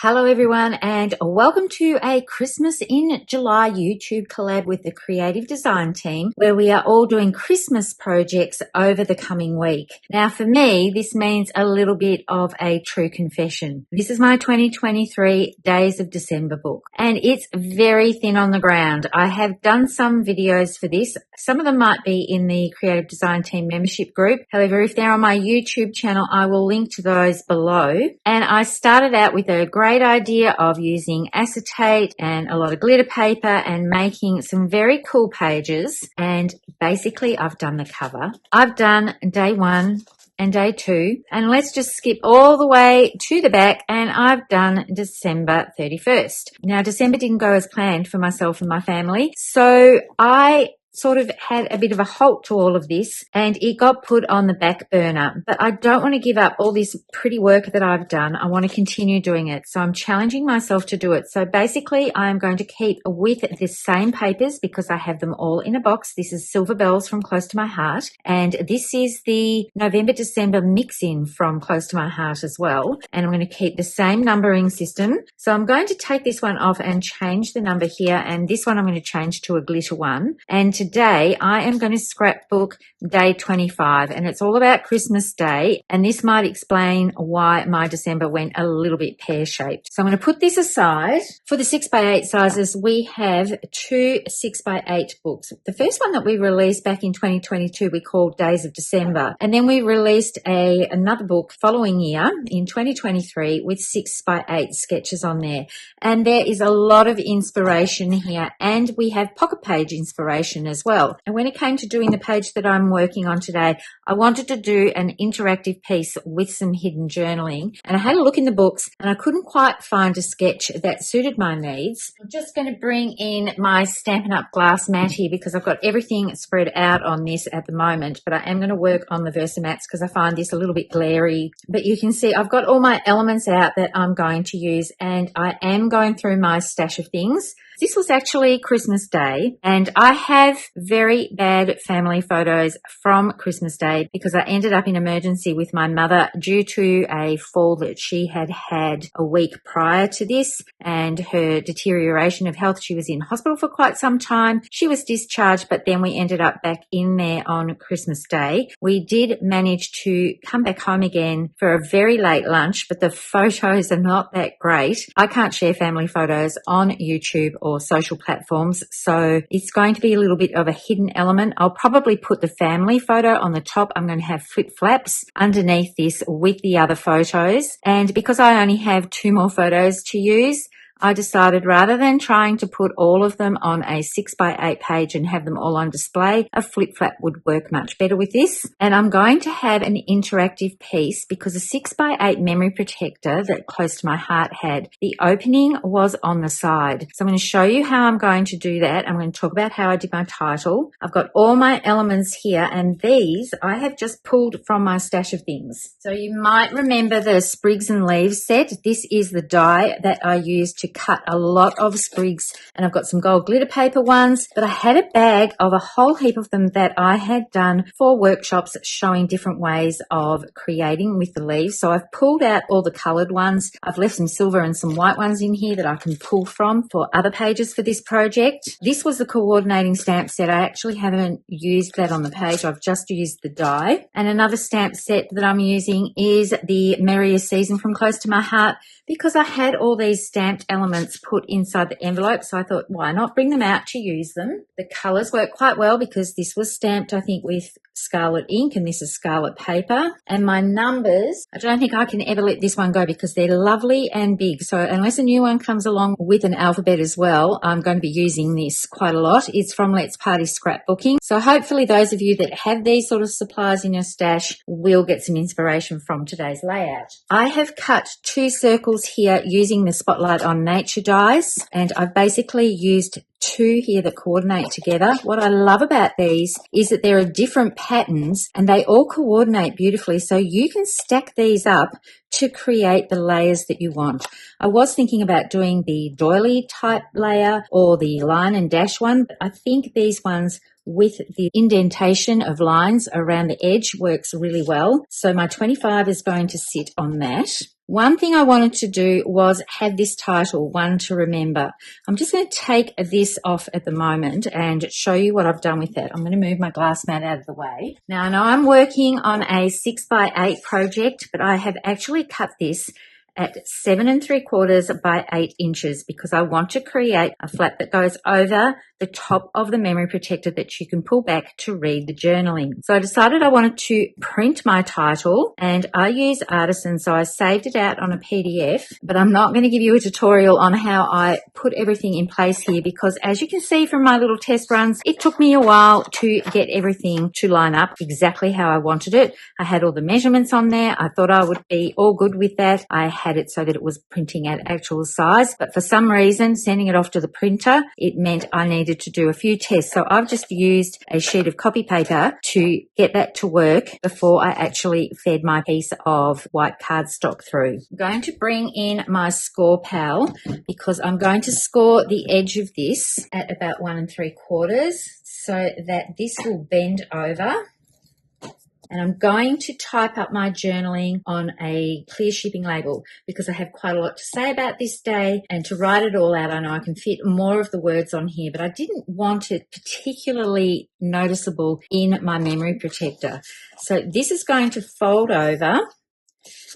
Hello everyone and welcome to a Christmas in July YouTube collab with the creative design team where we are all doing Christmas projects over the coming week. Now for me, this means a little bit of a true confession. This is my 2023 Days of December book and it's very thin on the ground. I have done some videos for this. Some of them might be in the creative design team membership group. However, if they're on my YouTube channel, I will link to those below. And I started out with a great idea of using acetate and a lot of glitter paper and making some very cool pages. And basically I've done the cover. I've done day 1 and day 2, and let's just skip all the way to the back, and I've done December 31st. Now December didn't go as planned for myself and my family, so I sort of had a bit of a halt to all of this and it got put on the back burner. But I don't want to give up all this pretty work that I've done. I want to continue doing it. So I'm challenging myself to do it. So basically I'm going to keep with the same papers because I have them all in a box. This is Silver Bells from Close to My Heart. And this is the November December mix-in from Close to My Heart as well. And I'm going to keep the same numbering system. So I'm going to take this one off and change the number here. And this one I'm going to change to a glitter one. And today I am going to scrapbook day 25 and it's all about Christmas Day, and this might explain why my December went a little bit pear-shaped. So I'm going to put this aside. For the 6x8 sizes, we have 2 6x8 books. The first one that we released back in 2022 we called Days of December, and then we released another book following year in 2023 with 6x8 sketches on there, and there is a lot of inspiration here, and we have pocket page inspiration as well. And when it came to doing the page that I'm working on today, I wanted to do an interactive piece with some hidden journaling, and I had a look in the books and I couldn't quite find a sketch that suited my needs. I'm just going to bring in my Stampin' Up! Glass mat here because I've got everything spread out on this at the moment, but I am going to work on the Versamats because I find this a little bit glary. But you can see I've got all my elements out that I'm going to use, and I am going through my stash of things. This was actually Christmas Day, and I have very bad family photos from Christmas Day because I ended up in emergency with my mother due to a fall that she had had a week prior to this and her deterioration of health. She was in hospital for quite some time. She was discharged, but then we ended up back in there on Christmas Day. We did manage to come back home again for a very late lunch, but the photos are not that great. I can't share family photos on YouTube or social platforms, so it's going to be a little bit of a hidden element. I'll probably put the family photo on the top. I'm going to have flip flaps underneath this with the other photos, and because I only have 2 more photos to use, I decided rather than trying to put all of them on a 6x8 page and have them all on display, a flip flap would work much better with this. And I'm going to have an interactive piece because a 6x8 memory protector that Close to My Heart had, the opening was on the side. So I'm going to show you how I'm going to do that. I'm going to talk about how I did my title. I've got all my elements here, and these I have just pulled from my stash of things. So you might remember the Sprigs and Leaves set. This is the die that I used to cut a lot of sprigs, and I've got some gold glitter paper ones, but I had a bag of a whole heap of them that I had done for workshops showing different ways of creating with the leaves. So I've pulled out all the coloured ones. I've left some silver and some white ones in here that I can pull from for other pages for this project. This was the coordinating stamp set. I actually haven't used that on the page. I've just used the die. And another stamp set that I'm using is the Merrier Season from Close to My Heart, because I had all these stamped elements put inside the envelope, so I thought, why not bring them out to use them? The colours work quite well because this was stamped, I think, with scarlet ink, and this is scarlet paper. And my numbers, I don't think I can ever let this one go because they're lovely and big. So unless a new one comes along with an alphabet as well, I'm going to be using this quite a lot. It's from Let's Party Scrapbooking. So hopefully those of you that have these sort of supplies in your stash will get some inspiration from today's layout. I have cut 2 circles here using the Spotlight on Nature dies, and I've basically used 2 here that coordinate together. What I love about these is that there are different patterns and they all coordinate beautifully, so you can stack these up to create the layers that you want. I was thinking about doing the doily type layer or the line and dash one, but I think these ones with the indentation of lines around the edge works really well. So my 25 is going to sit on that. One thing I wanted to do was have this title, One to Remember. I'm just going to take this off at the moment and show you what I've done with it. I'm going to move my glass mat out of the way. Now, I know I'm working on a 6x8 project, but I have actually cut this at 7 3/4 by 8 inches because I want to create a flap that goes over the top of the memory protector that you can pull back to read the journaling. So I decided I wanted to print my title, and I use Artisan, so I saved it out on a PDF, but I'm not going to give you a tutorial on how I put everything in place here because, as you can see from my little test runs, it took me a while to get everything to line up exactly how I wanted it. I had all the measurements on there. I thought I would be all good with that. I had it so that it was printing at actual size, but for some reason sending it off to the printer, it meant I needed to do a few tests. So I've just used a sheet of copy paper to get that to work before I actually fed my piece of white cardstock through. I'm going to bring in my score pal because I'm going to score the edge of this at about 1 3/4 so that this will bend over. And I'm going to type up my journaling on a clear shipping label because I have quite a lot to say about this day, and to write it all out, I know I can fit more of the words on here, but I didn't want it particularly noticeable in my memory protector. So this is going to fold over,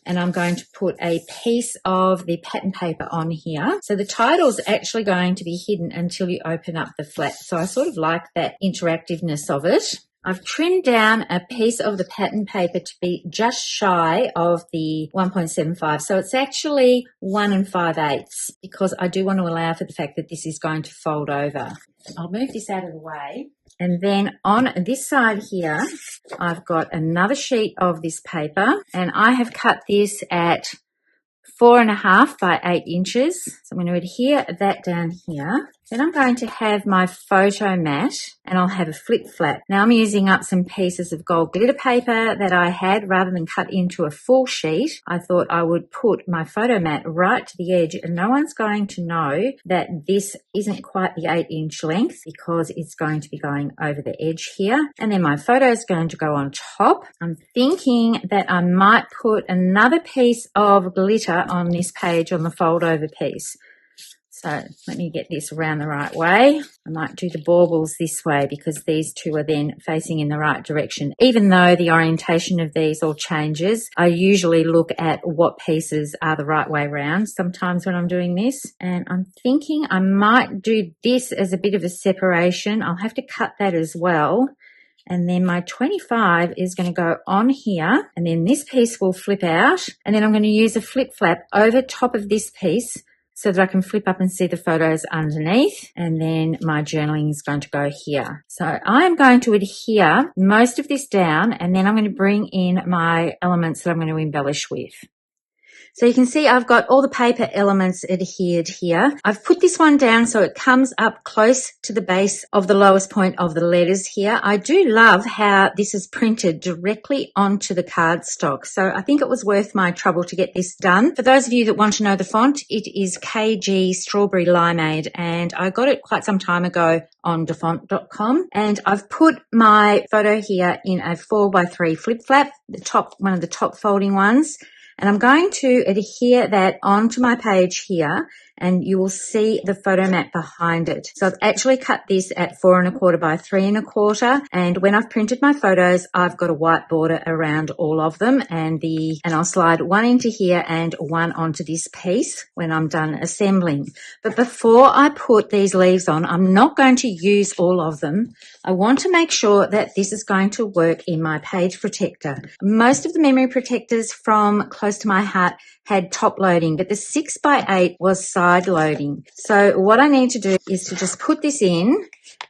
and I'm going to put a piece of the pattern paper on here. So the title's actually going to be hidden until you open up the flap. So I sort of like that interactiveness of it. I've trimmed down a piece of the pattern paper to be just shy of the 1.75. So it's actually 1 5/8 because I do want to allow for the fact that this is going to fold over. I'll move this out of the way. And then on this side here, I've got another sheet of this paper, and I have cut this at 4.5 by 8 inches. So I'm going to adhere that down here. Then I'm going to have my photo mat, and I'll have a flip flap. Now I'm using up some pieces of gold glitter paper that I had. Rather than cut into a full sheet, I thought I would put my photo mat right to the edge, and no one's going to know that this isn't quite the 8-inch length because it's going to be going over the edge here. And then my photo is going to go on top. I'm thinking that I might put another piece of glitter on this page on the fold over piece. So let me get this around the right way. I might do the baubles this way because these two are then facing in the right direction. Even though the orientation of these all changes, I usually look at what pieces are the right way round sometimes when I'm doing this. And I'm thinking I might do this as a bit of a separation. I'll have to cut that as well. And then my 25 is going to go on here, and then this piece will flip out, and then I'm going to use a flip flap over top of this piece so that I can flip up and see the photos underneath, and then my journaling is going to go here. So I'm going to adhere most of this down, and then I'm going to bring in my elements that I'm going to embellish with. So you can see I've got all the paper elements adhered here. I've put this one down so it comes up close to the base of the lowest point of the letters here. I do love how this is printed directly onto the cardstock. So I think it was worth my trouble to get this done. For those of you that want to know the font, it is KG Strawberry Limeade, and I got it quite some time ago on dafont.com. And I've put my photo here in a 4x3 flip flap, one of the top folding ones. And I'm going to adhere that onto my page here, and you will see the photo mat behind it. So I've actually cut this at 4 1/4 by 3 1/4. And when I've printed my photos, I've got a white border around all of them, and I'll slide one into here and one onto this piece when I'm done assembling. But before I put these leaves on, I'm not going to use all of them. I want to make sure that this is going to work in my page protector. Most of the memory protectors from close to my heart had top loading, but the 6x8 was side loading. So what I need to do is to just put this in,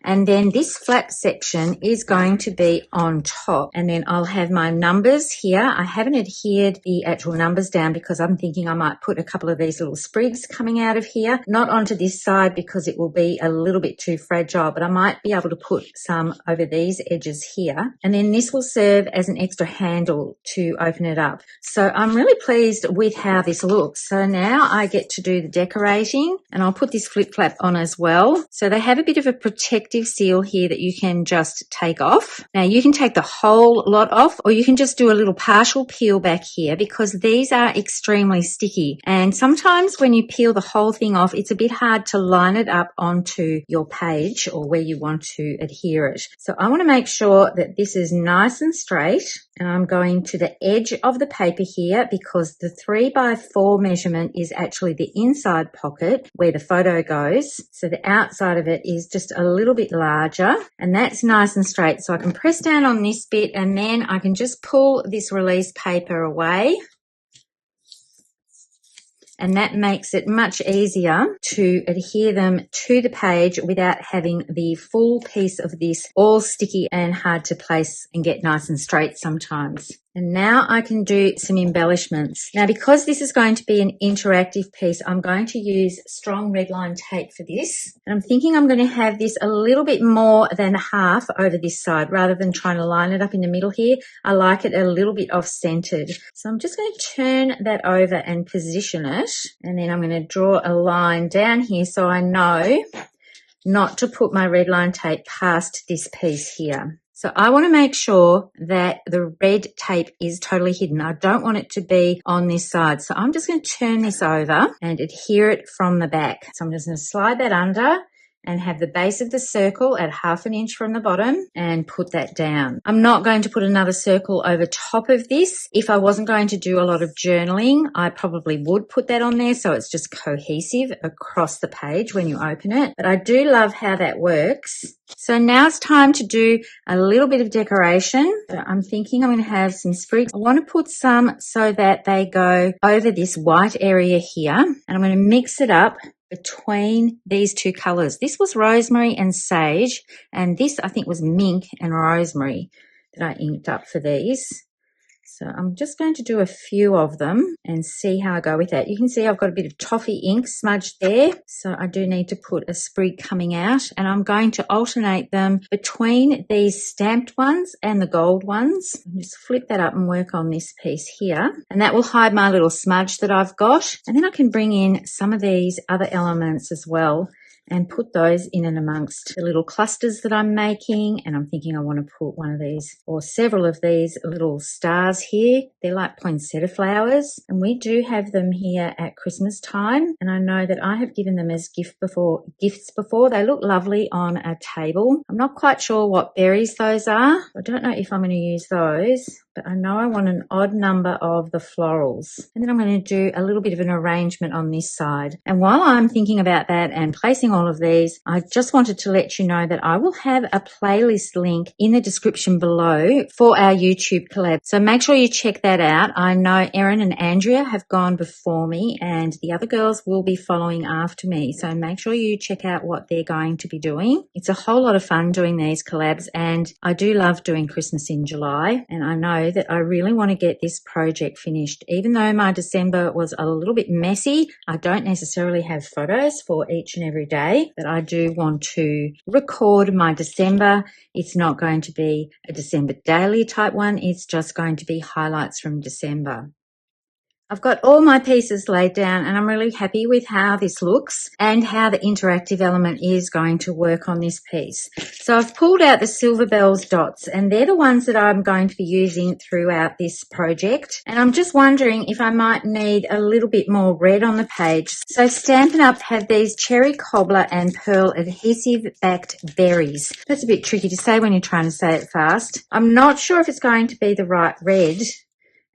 and then this flat section is going to be on top, and then I'll have my numbers here. I haven't adhered the actual numbers down because I'm thinking I might put a couple of these little sprigs coming out of here, not onto this side because it will be a little bit too fragile, but I might be able to put some over these edges here, and then this will serve as an extra handle to open it up. So I'm really pleased with how this looks. So now I get to do the decorating, and I'll put this flip flap on as well. So they have a bit of a protective protective seal here that you can just take off. Now you can take the whole lot off, or you can just do a little partial peel back here, because these are extremely sticky. And sometimes when you peel the whole thing off, it's a bit hard to line it up onto your page or where you want to adhere it. So I want to make sure that this is nice and straight. And I'm going to the edge of the paper here, because the 3x4 measurement is actually the inside pocket where the photo goes. So the outside of it is just a little bit larger, and that's nice and straight. So I can press down on this bit, and then I can just pull this release paper away. And that makes it much easier to adhere them to the page without having the full piece of this all sticky and hard to place and get nice and straight sometimes. And now I can do some embellishments. Now, because this is going to be an interactive piece, I'm going to use strong red line tape for this. And I'm thinking I'm going to have this a little bit more than half over this side, rather than trying to line it up in the middle here. I like it a little bit off-centered. So I'm just going to turn that over and position it. And then I'm going to draw a line down here so I know not to put my red line tape past this piece here. So I want to make sure that the red tape is totally hidden. I don't want it to be on this side. So I'm just going to turn this over and adhere it from the back. So I'm just going to slide that under and have the base of the circle at 1/2 inch from the bottom and put that down. I'm not going to put another circle over top of this. If I wasn't going to do a lot of journaling, I probably would put that on there so it's just cohesive across the page when you open it. But I do love how that works. So now it's time to do a little bit of decoration. So I'm thinking I'm going to have some sprigs. I want to put some so that they go over this white area here. And I'm going to mix it up between these two colors. This was rosemary and sage, and this I think was mink and rosemary that I inked up for these. So I'm just going to do a few of them and see how I go with that. You can see I've got a bit of toffee ink smudged there. So I do need to put a sprig coming out, and I'm going to alternate them between these stamped ones and the gold ones. Just flip that up and work on this piece here. And that will hide my little smudge that I've got. And then I can bring in some of these other elements as well and put those in and amongst the little clusters that I'm making. And I'm thinking I want to put one of these or several of these little stars here. They're like poinsettia flowers, and we do have them here at Christmas time. And I know that I have given them as gifts before. They look lovely on a table. I'm not quite sure what berries those are. I don't know if I'm going to use those, but I know I want an odd number of the florals. And then I'm going to do a little bit of an arrangement on this side. And while I'm thinking about that and placing all of these, I just wanted to let you know that I will have a playlist link in the description below for our YouTube collab. So make sure you check that out. I know Erin and Andrea have gone before me, and the other girls will be following after me. So make sure you check out what they're going to be doing. It's a whole lot of fun doing these collabs, and I do love doing Christmas in July. And I know that I really want to get this project finished. Even though my December was a little bit messy, I don't necessarily have photos for each and every day, but I do want to record my December. It's not going to be a December daily type one. It's just going to be highlights from December. I've got all my pieces laid down, and I'm really happy with how this looks and how the interactive element is going to work on this piece. So I've pulled out the Silver Bells dots, and they're the ones that I'm going to be using throughout this project. And I'm just wondering if I might need a little bit more red on the page. So Stampin' Up! Have these cherry cobbler and pearl adhesive backed berries. That's a bit tricky to say when you're trying to say it fast. I'm not sure if it's going to be the right red,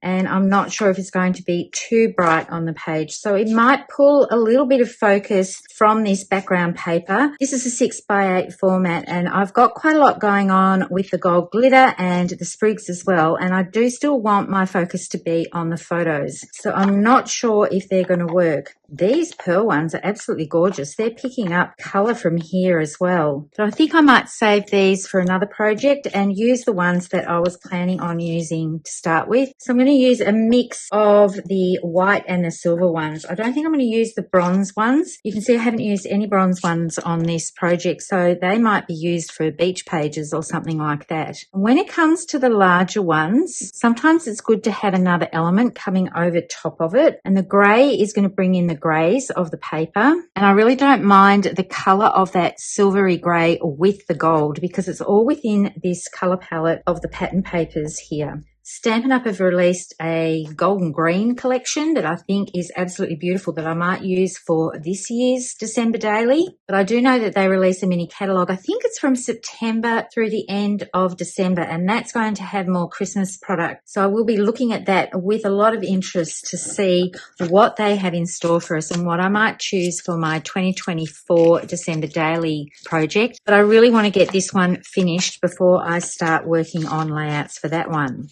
and I'm not sure if it's going to be too bright on the page. So it might pull a little bit of focus from this background paper. This is a 6x8 format, and I've got quite a lot going on with the gold glitter and the sprigs as well. And I do still want my focus to be on the photos. So I'm not sure if they're going to work. These pearl ones are absolutely gorgeous. They're picking up colour from here as well. So I think I might save these for another project and use the ones that I was planning on using to start with. So I'm going to use a mix of the white and the silver ones. I don't think I'm going to use the bronze ones. You can see I haven't used any bronze ones on this project, so they might be used for beach pages or something like that. And when it comes to the larger ones, sometimes it's good to have another element coming over top of it. And the grey is going to bring in the greys of the paper. And I really don't mind the colour of that silvery grey with the gold because it's all within this colour palette of the pattern papers here. Stampin' Up! Have released a golden green collection that I think is absolutely beautiful that I might use for this year's December daily. But I do know that they release a mini catalogue. I think it's from September through the end of December, and that's going to have more Christmas product. So I will be looking at that with a lot of interest to see what they have in store for us and what I might choose for my 2024 December daily project. But I really want to get this one finished before I start working on layouts for that one.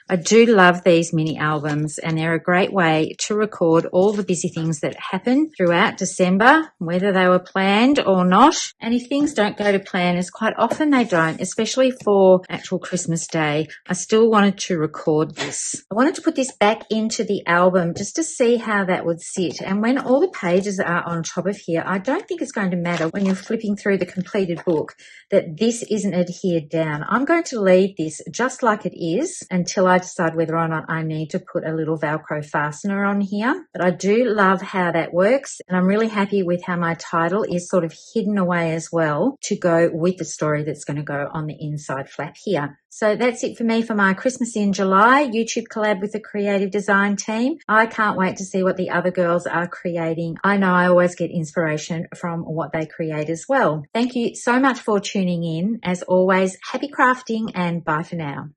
I do love these mini albums, and they're a great way to record all the busy things that happen throughout December, whether they were planned or not. And if things don't go to plan, as quite often they don't, especially for actual Christmas Day, I still wanted to record this. I wanted to put this back into the album just to see how that would sit. And when all the pages are on top of here, I don't think it's going to matter when you're flipping through the completed book that this isn't adhered down. I'm going to leave this just like it is until I decide whether or not I need to put a little Velcro fastener on here. But I do love how that works, and I'm really happy with how my title is sort of hidden away as well to go with the story that's going to go on the inside flap here. So that's it for me for my Christmas in July YouTube collab with the creative design team. I can't wait to see what the other girls are creating. I know I always get inspiration from what they create as well. Thank you so much for tuning in. As always, happy crafting and bye for now.